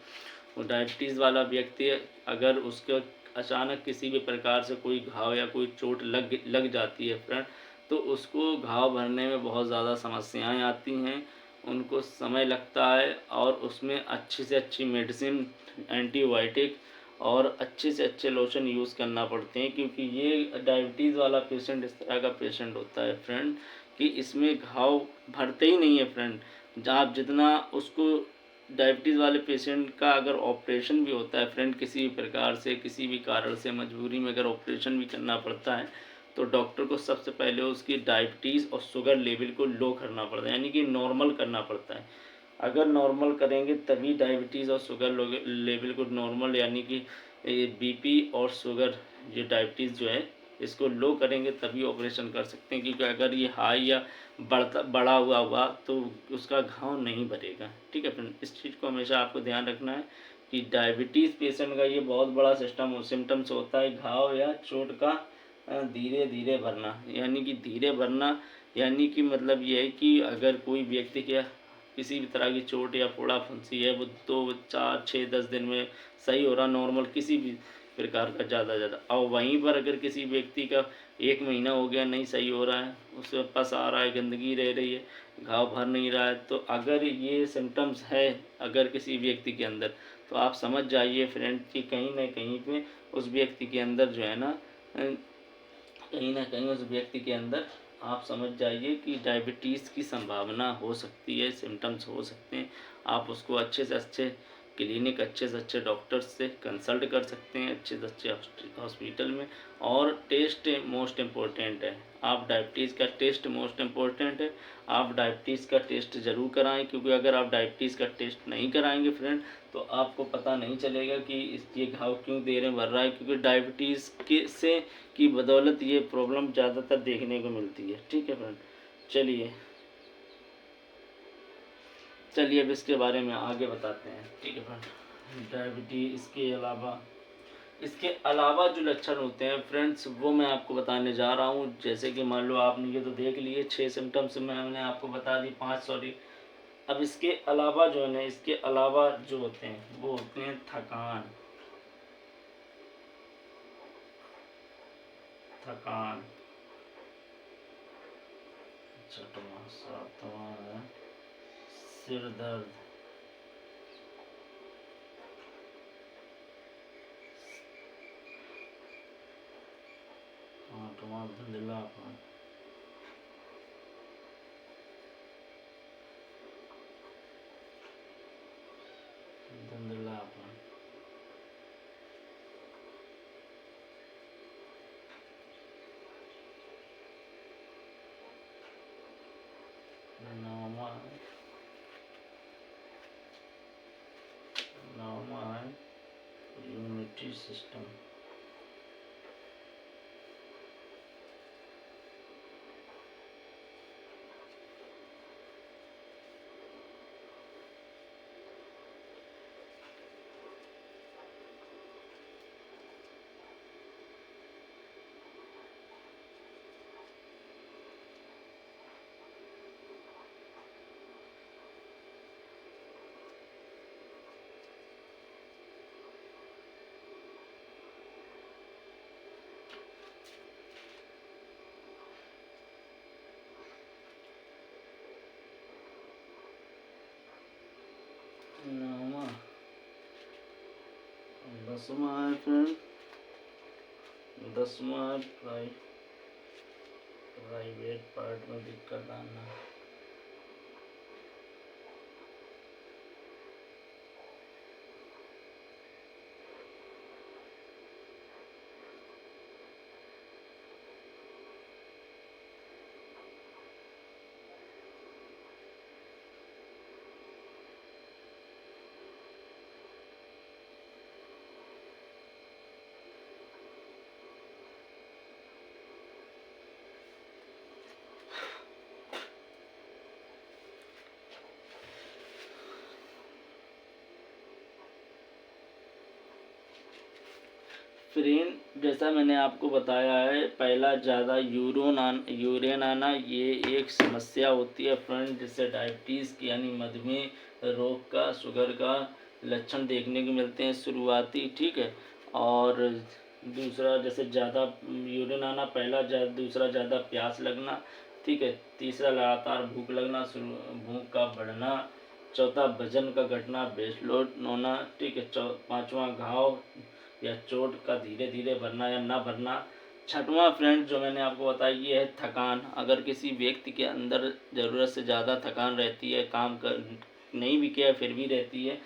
वो डायबिटीज़ वाला व्यक्ति अगर उसका अचानक किसी भी प्रकार से कोई घाव या कोई चोट लग जाती है फ्रेंड, तो उसको घाव भरने में बहुत ज़्यादा समस्याएं आती हैं, उनको समय लगता है और उसमें अच्छी से अच्छी मेडिसिन, एंटीबायोटिक और अच्छे से अच्छे लोशन यूज़ करना पड़ते हैं। क्योंकि ये डायबिटीज़ वाला पेशेंट इस तरह का पेशेंट होता है फ्रेंड कि इसमें घाव भरते ही नहीं है फ्रेंड। जहाँ जितना उसको डायबिटीज़ वाले पेशेंट का अगर ऑपरेशन भी होता है फ्रेंड, किसी भी प्रकार से, किसी भी कारण से मजबूरी में अगर ऑपरेशन भी करना पड़ता है तो डॉक्टर को सबसे पहले उसकी डायबिटीज़ और शुगर लेवल को लो करना पड़ता है, यानी कि नॉर्मल करना पड़ता है। अगर नॉर्मल करेंगे तभी डायबिटीज़ और शुगर लेवल को नॉर्मल, यानी कि बीपी और शुगर, ये डायबिटीज़ जो है इसको लो करेंगे तभी ऑपरेशन कर सकते हैं। क्योंकि अगर ये हाई या बढ़ा हुआ तो उसका घाव नहीं भरेगा। ठीक है फ्रेंड। इस चीज़ को हमेशा आपको ध्यान रखना है कि डायबिटीज़ पेशेंट का ये बहुत बड़ा सिम्टम्स होता है, घाव या चोट का धीरे धीरे भरना। यानी कि धीरे भरना यानी कि मतलब ये है कि अगर कोई व्यक्ति क्या किसी भी तरह की चोट या फोड़ा फुंसी है वो 2 4 6 10 दिन में सही हो रहा, नॉर्मल किसी भी प्रकार का ज़्यादा और वहीं पर अगर किसी व्यक्ति का 1 महीना हो गया नहीं सही हो रहा है, उससे पस आ रहा है, गंदगी रह रही है, घाव भर नहीं रहा है, तो अगर ये सिम्टम्स है अगर किसी व्यक्ति के अंदर, तो आप समझ जाइए फ्रेंड कि कहीं ना कहीं पे उस व्यक्ति के अंदर जो है ना कहीं ना कहीं उस व्यक्ति के अंदर आप समझ जाइए कि डायबिटीज़ की संभावना हो सकती है, सिम्टम्स हो सकते हैं। आप उसको अच्छे से अच्छे क्लिनिक, अच्छे से अच्छे डॉक्टर से कंसल्ट कर सकते हैं, अच्छे से अच्छे हॉस्पिटल में। और टेस्ट मोस्ट इम्पोर्टेंट है, आप डायबिटीज़ का टेस्ट मोस्ट इम्पोर्टेंट है, आप डायबिटीज़ का टेस्ट ज़रूर कराएं। क्योंकि अगर आप डायबिटीज़ का टेस्ट नहीं कराएंगे फ्रेंड तो आपको पता नहीं चलेगा कि ये घाव क्यों देर में भर रहा है। क्योंकि डायबिटीज़ की बदौलत ये प्रॉब्लम ज़्यादातर देखने को मिलती है। ठीक है फ्रेंड। चलिए चलिए अब इसके बारे में आगे बताते हैं। ठीक है फ्रेंड। डायबिटीज़ इसके अलावा जो लक्षण होते हैं फ्रेंड्स वो मैं आपको बताने जा रहा हूँ। जैसे कि मान लो आपने ये तो देख लिए 6 सिम्टम्स मैंने आपको बता दी, 5 सॉरी। अब इसके अलावा जो है ना, इसके अलावा जो होते हैं वो होते हैं थकान, थकान, छठवां, सातवां सिर दर्द, आठवां धुंधलापन, इम्यूनिटी सिस्टम। दसवां है फ्रेंड, दसवां प्राइवेट पार्ट में दिक्कत आना। फ्रेंड जैसा मैंने आपको बताया है, पहला ज़्यादा यूरिन आना ये एक समस्या होती है फ्रेंड, जिससे डायबिटीज़ की यानी मधुमेह रोग का, शुगर का लक्षण देखने को मिलते हैं शुरुआती, ठीक है। और दूसरा जैसे ज़्यादा यूरिन आना पहला, दूसरा ज़्यादा प्यास लगना, ठीक है। तीसरा लगातार भूख लगना, भूख का बढ़ना। चौथा वजन का घटना, वेट लॉस होना, ठीक है। पाँचवा घाव या चोट का धीरे धीरे भरना या ना भरना। छठवां फ्रेंड जो मैंने आपको बताया ये है थकान। अगर किसी व्यक्ति के अंदर ज़रूरत से ज़्यादा थकान रहती है, काम कर नहीं भी किया फिर भी रहती है,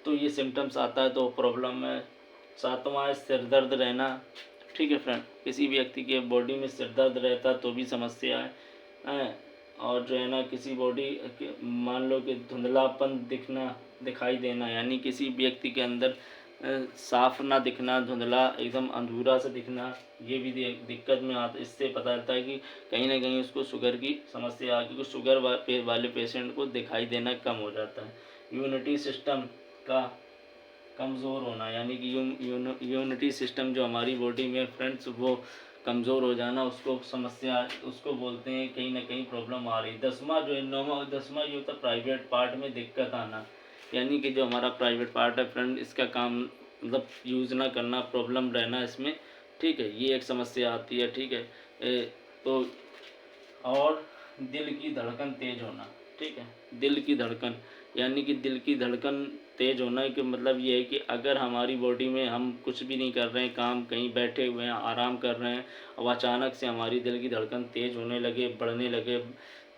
तो ये सिम्टम्स आता है तो प्रॉब्लम है। सातवां है सिर दर्द रहना, ठीक है फ्रेंड। किसी व्यक्ति के बॉडी में सिर दर्द रहता तो भी समस्या है। और जो है ना किसी बॉडी मान लो कि धुंधलापन दिखाई देना, यानी किसी व्यक्ति के अंदर साफ ना दिखना, धुंधला एकदम अंधूरा से दिखना, ये भी दिक्कत में आता। इससे पता चलता है कि कहीं ना कहीं उसको शुगर की समस्या आ, क्योंकि शुगर वाले पेशेंट को दिखाई देना कम हो जाता है। इम्यूनिटी सिस्टम का कमज़ोर होना, यानी कि इम्यूनिटी सिस्टम जो हमारी बॉडी में फ्रेंड्स वो कमज़ोर हो जाना, उसको समस्या, उसको बोलते हैं कहीं ना कहीं प्रॉब्लम आ रही। दसवां जो है, दसवां ये होता है प्राइवेट पार्ट में दिक्कत आना, यानी कि जो हमारा प्राइवेट पार्ट है फ्रेंड, इसका काम मतलब यूज़ ना करना, प्रॉब्लम रहना इसमें, ठीक है। ये एक समस्या आती है, ठीक है। तो और दिल की धड़कन तेज़ होना, ठीक है। दिल की धड़कन, यानी कि दिल की धड़कन तेज़ होना कि मतलब ये है कि अगर हमारी बॉडी में हम कुछ भी नहीं कर रहे हैं, काम कहीं बैठे हुए हैं, आराम कर रहे हैं, और अचानक से हमारी दिल की धड़कन तेज़ होने लगे, बढ़ने लगे,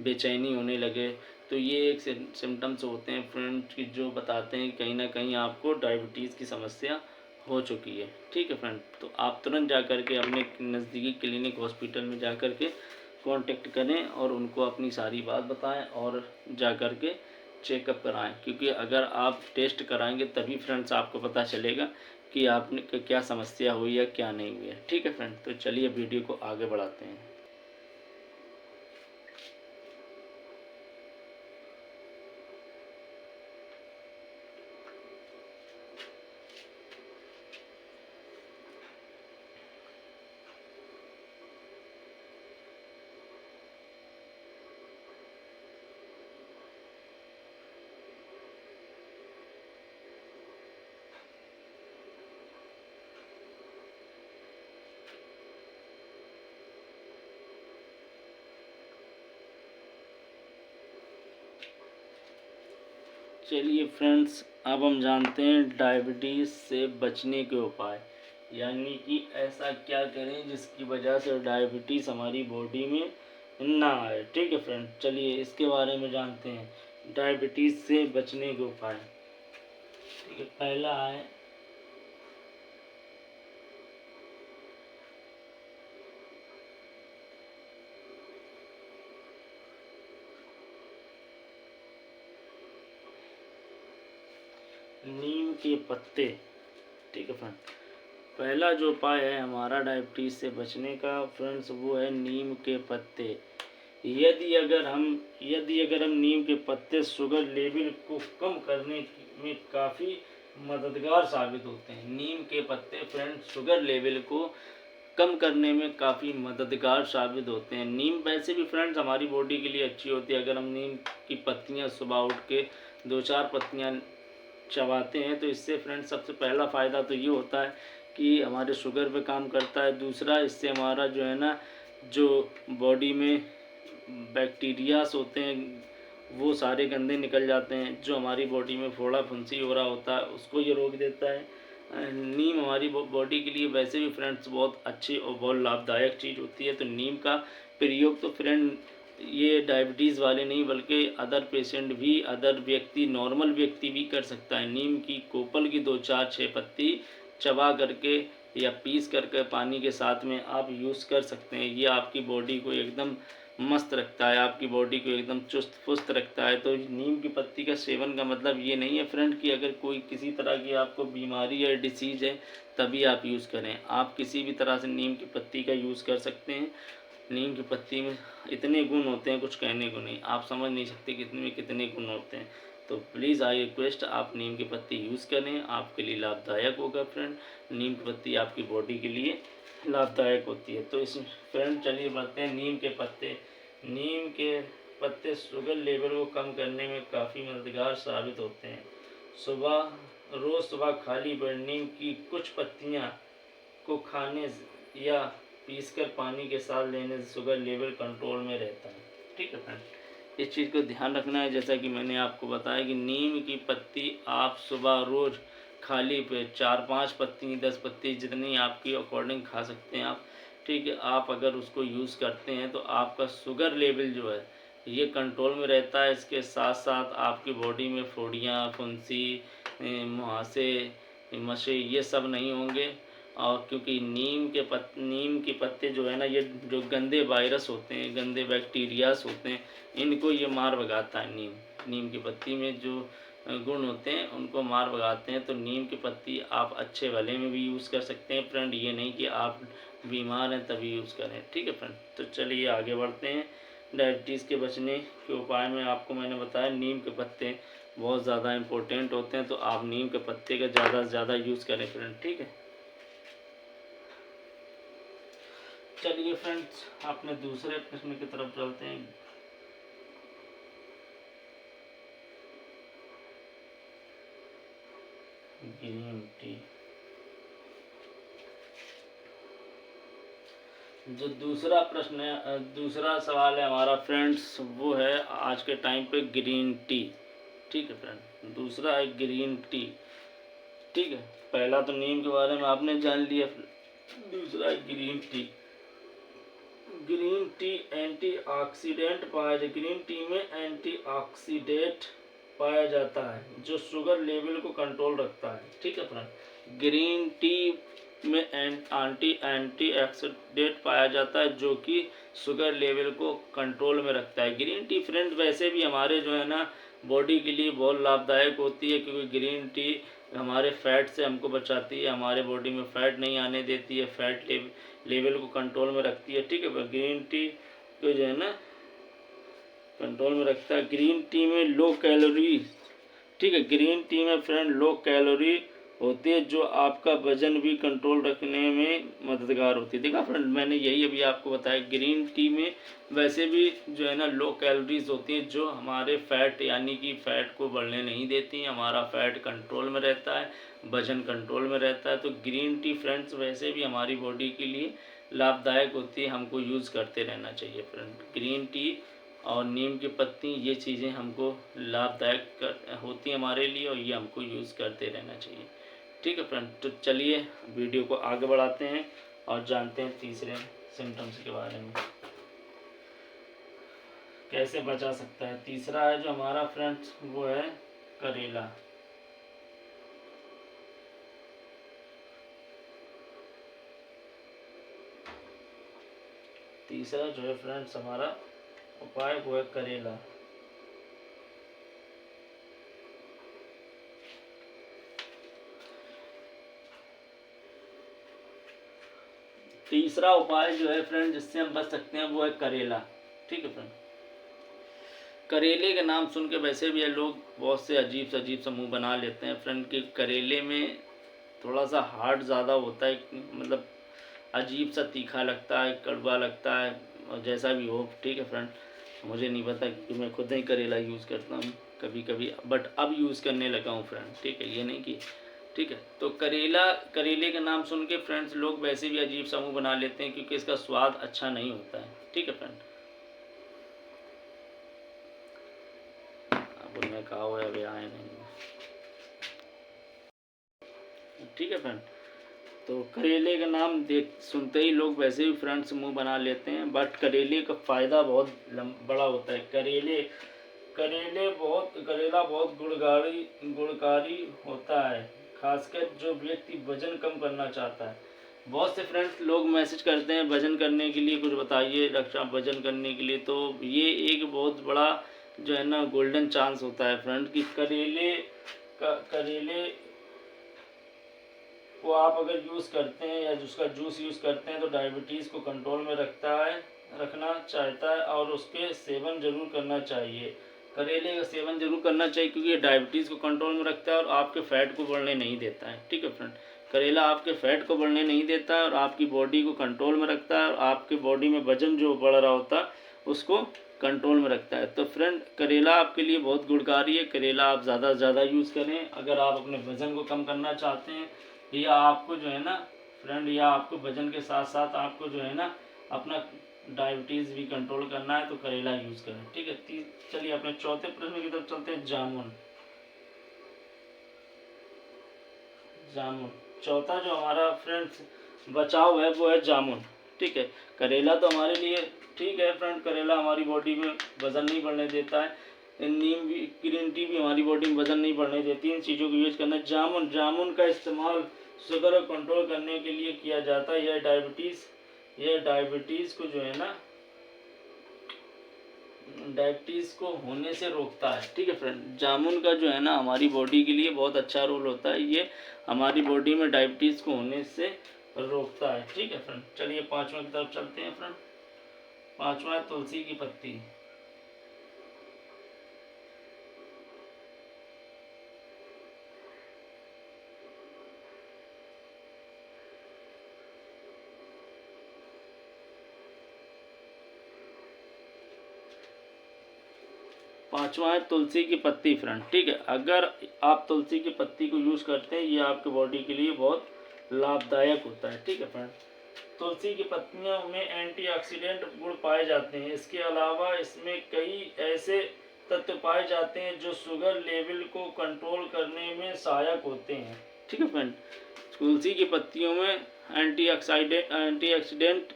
बेचैनी होने लगे, तो ये एक सिम्टम्स होते हैं फ्रेंड कि जो बताते हैं कि कहीं ना कहीं आपको डायबिटीज़ की समस्या हो चुकी है, ठीक है फ्रेंड। तो आप तुरंत जा कर के अपने नज़दीकी क्लिनिक हॉस्पिटल में जा कर के कांटेक्ट करें और उनको अपनी सारी बात बताएं और जा कर के चेकअप कराएं, क्योंकि अगर आप टेस्ट कराएंगे तभी फ्रेंड्स आपको पता चलेगा कि आपने क्या समस्या हुई है क्या नहीं हुई है, ठीक है फ्रेंड। तो चलिए वीडियो को आगे बढ़ाते हैं। चलिए फ्रेंड्स, अब हम जानते हैं डायबिटीज़ से बचने के उपाय, यानी कि ऐसा क्या करें जिसकी वजह से डायबिटीज़ हमारी बॉडी में ना आए, ठीक है फ्रेंड। चलिए इसके बारे में जानते हैं, डायबिटीज़ से बचने के उपाय, ठीक है। पहला है नीम के पत्ते, ठीक है फ्रेंड। पहला जो उपाय है हमारा डायबिटीज़ से बचने का फ्रेंड्स, वो है नीम के पत्ते। यदि अगर हम नीम के पत्ते शुगर लेवल को कम करने में काफ़ी मददगार साबित होते हैं। नीम के पत्ते फ्रेंड्स शुगर लेवल को कम करने में काफ़ी मददगार साबित होते हैं। नीम वैसे भी फ्रेंड्स हमारी बॉडी के लिए अच्छी होती है। अगर हम नीम की पत्तियां सुबह उठ के 2-4 पत्तियां चबाते हैं तो इससे फ्रेंड्स सबसे पहला फ़ायदा तो ये होता है कि हमारे शुगर पे काम करता है। दूसरा, इससे हमारा जो है ना, जो बॉडी में बैक्टीरियास होते हैं वो सारे गंदे निकल जाते हैं। जो हमारी बॉडी में फोड़ा फुंसी हो रहा होता है उसको ये रोक देता है। नीम हमारी बॉडी के लिए वैसे भी फ्रेंड्स बहुत अच्छी और बहुत लाभदायक चीज़ होती है। तो नीम का प्रयोग तो फ्रेंड ये डायबिटीज़ वाले नहीं बल्कि अदर पेशेंट भी, अदर व्यक्ति, नॉर्मल व्यक्ति भी कर सकता है। नीम की कोपल की 2-4-6 पत्ती चबा करके या पीस करके पानी के साथ में आप यूज़ कर सकते हैं। ये आपकी बॉडी को एकदम मस्त रखता है, आपकी बॉडी को एकदम चुस्त फुस्त रखता है। तो नीम की पत्ती का सेवन का मतलब ये नहीं है फ्रेंड कि अगर कोई किसी तरह की आपको बीमारी या डिसीज़ है तभी आप यूज़ करें। आप किसी भी तरह से नीम की पत्ती का यूज़ कर सकते हैं। नीम की पत्ती में इतने गुण होते हैं कुछ कहने को नहीं, आप समझ नहीं सकते कितने गुण होते हैं। तो प्लीज़ आई रिक्वेस्ट, आप नीम की पत्ती यूज़ करें, आपके लिए लाभदायक होगा फ्रेंड। नीम की पत्ती आपकी बॉडी के लिए लाभदायक होती है। तो इस फ्रेंड चलिए बढ़ते हैं नीम के पत्ते। नीम के पत्ते शुगर लेवल को कम करने में काफ़ी मददगार साबित होते हैं। रोज़ सुबह खाली पेट नीम की कुछ पत्तियां को खाने या पीसकर पानी के साथ लेने से शुगर लेवल कंट्रोल में रहता है। ठीक है फ्रेंड, इस चीज़ को ध्यान रखना है। जैसा कि मैंने आपको बताया कि नीम की पत्ती आप सुबह रोज़ खाली पेट 4-5 पत्ती, 10 पत्ती, जितनी आपकी अकॉर्डिंग खा सकते हैं आप। ठीक है, आप अगर उसको यूज़ करते हैं तो आपका शुगर लेवल जो है ये कंट्रोल में रहता है। इसके साथ साथ आपकी बॉडी में फोड़ियाँ, फुंसी, मुहासे, मशे ये सब नहीं होंगे। और क्योंकि नीम के पत्ते जो है ना, ये जो गंदे वायरस होते हैं, गंदे बैक्टीरियास होते हैं, इनको ये मार भगाता है। नीम की पत्ती में जो गुण होते हैं उनको मार भगाते हैं। तो नीम की पत्ती आप अच्छे भले में भी यूज़ कर सकते हैं फ्रेंड, ये नहीं कि आप बीमार हैं तभी यूज़ करें। ठीक है फ्रेंड, तो चलिए आगे बढ़ते हैं। डायबिटीज़ के बचने के उपाय में आपको मैंने बताया नीम के पत्ते बहुत ज़्यादा इम्पोर्टेंट होते हैं। तो आप नीम के पत्ते का ज़्यादा से ज़्यादा यूज़ करें फ्रेंड। ठीक है, चलिए फ्रेंड्स अपने दूसरे प्रश्न की तरफ चलते हैं। ग्रीन टी, जो दूसरा प्रश्न है, दूसरा सवाल है हमारा फ्रेंड्स, वो है आज के टाइम पे ग्रीन टी। ठीक है फ्रेंड, दूसरा है ग्रीन टी। ठीक है, पहला तो नीम के बारे में आपने जान लिया, दूसरा है green tea. Green tea antioxidant green tea में एंटीऑक्सीडेंट पाया जाता है जो शुगर लेवल को कंट्रोल रखता है। ठीक है फ्रेंड, ग्रीन टी में एंटीऑक्सीडेंट पाया जाता है जो कि शुगर लेवल को कंट्रोल में रखता है। ग्रीन टी फ्रेंड वैसे भी हमारे जो है ना बॉडी के लिए बहुत लाभदायक होती है, क्योंकि ग्रीन टी हमारे फैट से हमको बचाती है, हमारे बॉडी में फैट नहीं आने देती है, फैट लेवल को कंट्रोल में रखती है। ठीक है, ग्रीन टी को जो है ना कंट्रोल में रखता है। ग्रीन टी में लो कैलोरी, ठीक है, ग्रीन टी में फ्रेंड लो कैलोरी होती है जो आपका वजन भी कंट्रोल रखने में मददगार होती है। देखा फ्रेंड, मैंने यही अभी आपको बताया, ग्रीन टी में वैसे भी जो है ना लो कैलोरीज होती हैं जो हमारे फैट यानी कि फैट को बढ़ने नहीं देती हैं, हमारा फैट कंट्रोल में रहता है, वजन कंट्रोल में रहता है। तो ग्रीन टी फ्रेंड्स वैसे भी हमारी बॉडी के लिए लाभदायक होती है, हमको यूज़ करते रहना चाहिए फ्रेंड। ग्रीन टी और नीम की पत्ती ये चीज़ें हमको लाभदायक होती हैं हमारे लिए, और ये हमको यूज़ करते रहना चाहिए। ठीक है फ्रेंड, तो चलिए वीडियो को आगे बढ़ाते हैं और जानते हैं तीसरे सिम्टम्स के बारे में, कैसे बचा सकता है। तीसरा है जो हमारा फ्रेंड्स वो है करेला। तीसरा जो है फ्रेंड्स हमारा उपाय वो है करेला। तीसरा उपाय जो है फ्रेंड जिससे हम बच सकते हैं वो है करेला। ठीक है फ्रेंड, करेले का नाम सुन के वैसे भी लोग बहुत से अजीब सा मुंह बना लेते हैं फ्रेंड कि करेले में थोड़ा सा हार्ड ज़्यादा होता है, मतलब अजीब सा तीखा लगता है, कड़वा लगता है, और जैसा भी हो। ठीक है फ्रेंड, मुझे नहीं पता कि मैं खुद ही करेला यूज़ करता हूँ कभी कभी, बट अब यूज़ करने लगा हूँ फ्रेंड। ठीक है, ये नहीं कि ठीक है। तो करेले का नाम सुन के फ्रेंड्स लोग वैसे भी अजीब सा मुँह बना लेते हैं क्योंकि इसका स्वाद अच्छा नहीं होता है। ठीक है फ्रेंड, अब उन्हें कहा हुआ अभी आए नहीं। ठीक है फ्रेंड, तो करेले का नाम देख सुनते ही लोग वैसे भी फ्रेंड्स मुंह बना लेते हैं, बट करेले का फ़ायदा बहुत बड़ा होता है। करेला बहुत गुणकारी होता है, खासकर जो व्यक्ति वजन कम करना चाहता है। बहुत से फ्रेंड्स लोग मैसेज करते हैं वजन करने के लिए कुछ बताइए रक्षा वजन करने के लिए, तो ये एक बहुत बड़ा जो है ना गोल्डन चांस होता है फ्रेंड कि करेले को आप अगर यूज़ करते हैं या उसका जूस यूज़ करते हैं तो डायबिटीज़ को कंट्रोल में रखना चाहता है और उसके सेवन जरूर करना चाहिए। करेले का सेवन जरूर करना चाहिए क्योंकि ये डायबिटीज़ को कंट्रोल में रखता है और आपके फैट को बढ़ने नहीं देता है। ठीक है फ्रेंड, करेला आपके फैट को बढ़ने नहीं देता है और आपकी बॉडी को कंट्रोल में रखता है और आपकी बॉडी में वजन जो बढ़ रहा होता है उसको कंट्रोल में रखता है। तो फ्रेंड करेला आपके लिए बहुत गुणकारी है, करेला आप ज़्यादा से ज़्यादा यूज़ करें अगर आप अपने वज़न को कम करना चाहते हैं, या आपको जो है ना फ्रेंड, या आपको वजन के साथ साथ आपको जो है ना अपना डायबिटीज़ भी कंट्रोल करना है तो करेला यूज़ करें। ठीक है, चलिए अपने चौथे प्रश्न की तरफ चलते हैं। जामुन चौथा जो हमारा फ्रेंड्स बचाव है वो है जामुन। ठीक है, करेला तो हमारे लिए ठीक है फ्रेंड, करेला हमारी बॉडी में वज़न नहीं बढ़ने देता है, नीम भी, ग्रीन टी भी हमारी बॉडी में वज़न नहीं बढ़ने देती है, इन चीज़ों को यूज़ करना। जामुन का इस्तेमाल शुगर को कंट्रोल करने के लिए किया जाता है। यह डायबिटीज़ को जो है ना डायबिटीज़ को होने से रोकता है। ठीक है फ्रेंड, जामुन का जो है ना हमारी बॉडी के लिए बहुत अच्छा रोल होता है, ये हमारी बॉडी में डायबिटीज़ को होने से रोकता है। ठीक है फ्रेंड, चलिए पाँचवा की तरफ चलते हैं फ्रेंड। पाँचवा है तुलसी की पत्ती। पांचवा है तुलसी की पत्ती फ्रेंड। ठीक है, अगर आप तुलसी की पत्ती को यूज़ करते हैं ये आपके बॉडी के लिए बहुत लाभदायक होता है। ठीक है फ्रेंड, तुलसी की पत्तियों में एंटीऑक्सीडेंट गुण पाए जाते हैं, इसके अलावा इसमें कई ऐसे तत्व पाए जाते हैं जो शुगर लेवल को कंट्रोल करने में सहायक होते हैं। ठीक है फ्रेंड, तुलसी की पत्तियों में एंटीऑक्सीडेंट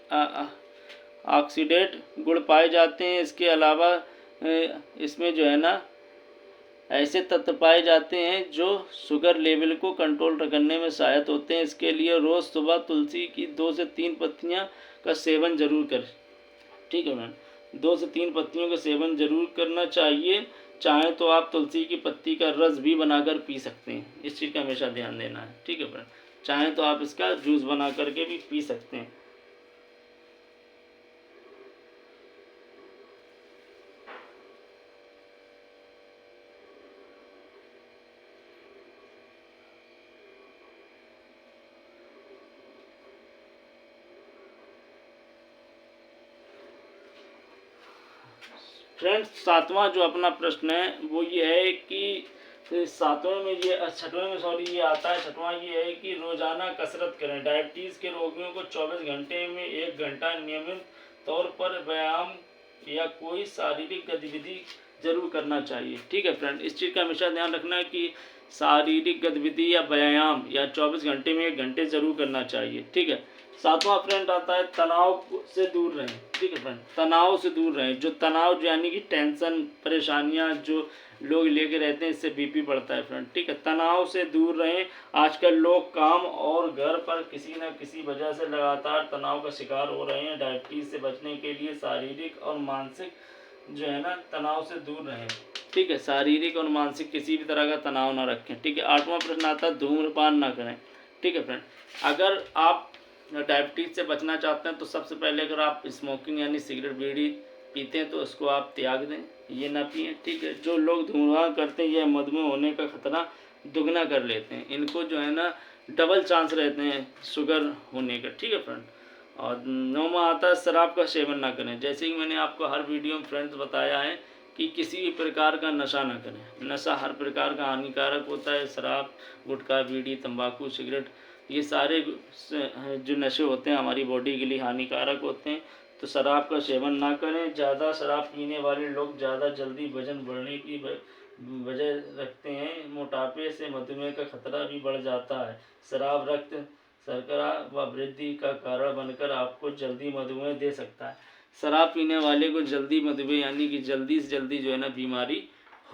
ऑक्सीडेंट गुण पाए जाते हैं, इसके अलावा इसमें जो है ना ऐसे तत्व पाए जाते हैं जो शुगर लेवल को कंट्रोल करने में सहायक होते हैं। इसके लिए रोज़ सुबह तुलसी की 2 से 3 पत्तियां का सेवन जरूर करें। ठीक है मैम, 2 से 3 पत्तियों का सेवन जरूर करना चाहिए। चाहें तो आप तुलसी की पत्ती का रस भी बनाकर पी सकते हैं, इस चीज़ का हमेशा ध्यान देना है। ठीक है फ्रेंड, चाहें तो आप इसका जूस बना करके भी पी सकते हैं। फ्रेंड्स, सातवां जो अपना प्रश्न है वो ये है कि छठवें में ये आता है। छठवां ये है कि रोजाना कसरत करें। डायबिटीज़ के रोगियों को 24 घंटे में 1 घंटा नियमित तौर पर व्यायाम या कोई शारीरिक गतिविधि जरूर करना चाहिए। ठीक है फ्रेंड, इस चीज़ का हमेशा ध्यान रखना है कि शारीरिक गतिविधि या व्यायाम या 24 घंटे में 1 घंटे जरूर करना चाहिए। ठीक है, सातवां फ्रेंड आता है तनाव से दूर रहें। ठीक है फ्रेंड, तनाव से दूर रहें। जो तनाव यानी कि टेंशन परेशानियां जो लोग लेके रहते हैं इससे बीपी बढ़ता है फ्रेंड। ठीक है, तनाव से दूर रहें। आजकल लोग काम और घर पर किसी न किसी वजह से लगातार तनाव का शिकार हो रहे हैं। डायबिटीज़ से बचने के लिए शारीरिक और मानसिक जो है ना तनाव से दूर रहें। ठीक है, शारीरिक और मानसिक किसी भी तरह का तनाव ना रखें। ठीक है, आठवां प्रश्न आता है धूम्रपान ना करें। ठीक है फ्रेंड, अगर आप डायबिटीज़ से बचना चाहते हैं तो सबसे पहले अगर आप स्मोकिंग यानी सिगरेट बीड़ी पीते हैं तो उसको आप त्याग दें, ये ना पिएं, ठीक है। जो लोग धूम्रपान करते हैं यह मधुमेह होने का खतरा दुगना कर लेते हैं, इनको जो है ना डबल चांस रहते हैं शुगर होने का, ठीक है फ्रेंड। और 9वां आता है शराब का सेवन ना करें। जैसे कि मैंने आपको हर वीडियो में फ्रेंड्स बताया है कि किसी भी प्रकार का नशा ना करें। नशा हर प्रकार का हानिकारक होता है। शराब, गुटखा, बीड़ी, तंबाकू, सिगरेट, ये सारे जो नशे होते हैं हमारी बॉडी के लिए हानिकारक होते हैं। तो शराब का सेवन ना करें। ज़्यादा शराब पीने वाले लोग ज़्यादा जल्दी वजन बढ़ने की वजह रखते हैं। मोटापे से मधुमेह का खतरा भी बढ़ जाता है। शराब रक्त शर्करा व वृद्धि का कारण बनकर आपको जल्दी मधुमेह दे सकता है। शराब पीने वाले को जल्दी मधुमेह यानी कि जल्दी से जल्दी जो है ना बीमारी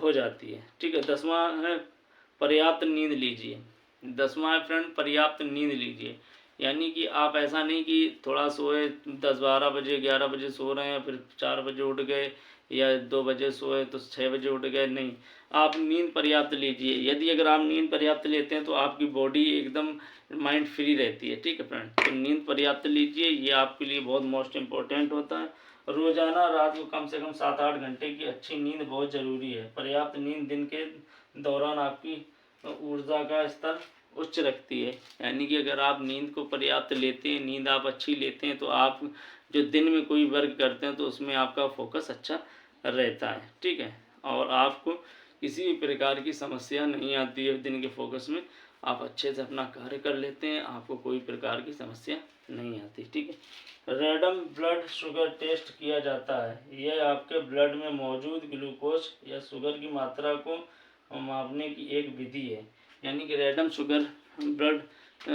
हो जाती है, ठीक है। 10वां है पर्याप्त नींद लीजिए। 10वां है फ्रेंड पर्याप्त नींद लीजिए, यानी कि आप ऐसा नहीं कि थोड़ा सोए 10-12 बजे 11 बजे सो रहे हैं फिर 4 बजे उठ गए या 2 बजे सोए तो 6 बजे उठ गए, नहीं। आप नींद पर्याप्त लीजिए। यदि अगर आप नींद पर्याप्त लेते हैं तो आपकी बॉडी एकदम माइंड फ्री रहती है, ठीक है फ्रेंड। तो नींद पर्याप्त लीजिए, ये आपके लिए बहुत मोस्ट इम्पोर्टेंट होता है। रोज़ाना रात को कम से कम 7-8 घंटे की अच्छी नींद बहुत ज़रूरी है। पर्याप्त नींद दिन के दौरान आपकी ऊर्जा का स्तर उच्च रखती है, यानी कि अगर आप नींद को पर्याप्त लेते हैं, नींद आप अच्छी लेते हैं तो आप जो दिन में कोई वर्क करते हैं तो उसमें आपका फोकस अच्छा रहता है, ठीक है। और आपको किसी भी प्रकार की समस्या नहीं आती है दिन के फोकस में, आप अच्छे से अपना कार्य कर लेते हैं, आपको कोई प्रकार की समस्या नहीं आती, ठीक है। रैंडम ब्लड शुगर टेस्ट किया जाता है। यह आपके ब्लड में मौजूद ग्लूकोज या शुगर की मात्रा को मापने की एक विधि है, यानी कि रैंडम ब्लड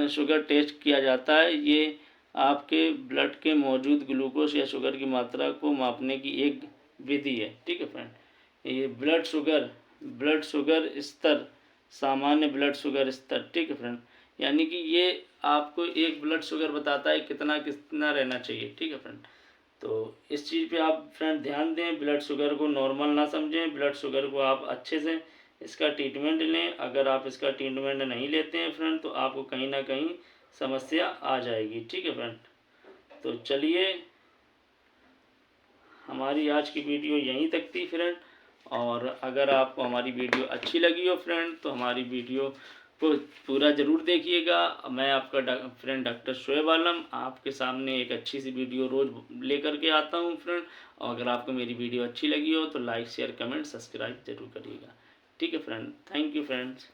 शुगर टेस्ट किया जाता है। ये आपके ब्लड के मौजूद ग्लूकोज या शुगर की मात्रा को मापने की एक विधि है, ठीक है फ्रेंड। ये ब्लड शुगर स्तर, सामान्य ब्लड शुगर स्तर, ठीक है फ्रेंड, यानी कि ये आपको एक ब्लड शुगर बताता है कितना कितना रहना चाहिए, ठीक है फ्रेंड। तो इस चीज़ पे आप फ्रेंड ध्यान दें, ब्लड शुगर को नॉर्मल ना समझें। ब्लड शुगर को आप अच्छे से इसका ट्रीटमेंट लें। अगर आप इसका ट्रीटमेंट नहीं लेते हैं फ्रेंड तो आपको कहीं ना कहीं समस्या आ जाएगी, ठीक है फ्रेंड। तो चलिए हमारी आज की वीडियो यहीं तक थी फ्रेंड, और अगर आपको हमारी वीडियो अच्छी लगी हो फ्रेंड तो हमारी वीडियो को पूरा ज़रूर देखिएगा। मैं आपका फ्रेंड डॉक्टर शोएब आलम आपके सामने एक अच्छी सी वीडियो रोज़ लेकर के आता हूँ फ्रेंड। और अगर आपको मेरी वीडियो अच्छी लगी हो तो लाइक शेयर कमेंट सब्सक्राइब जरूर करिएगा, ठीक है फ्रेंड। Thank you friends.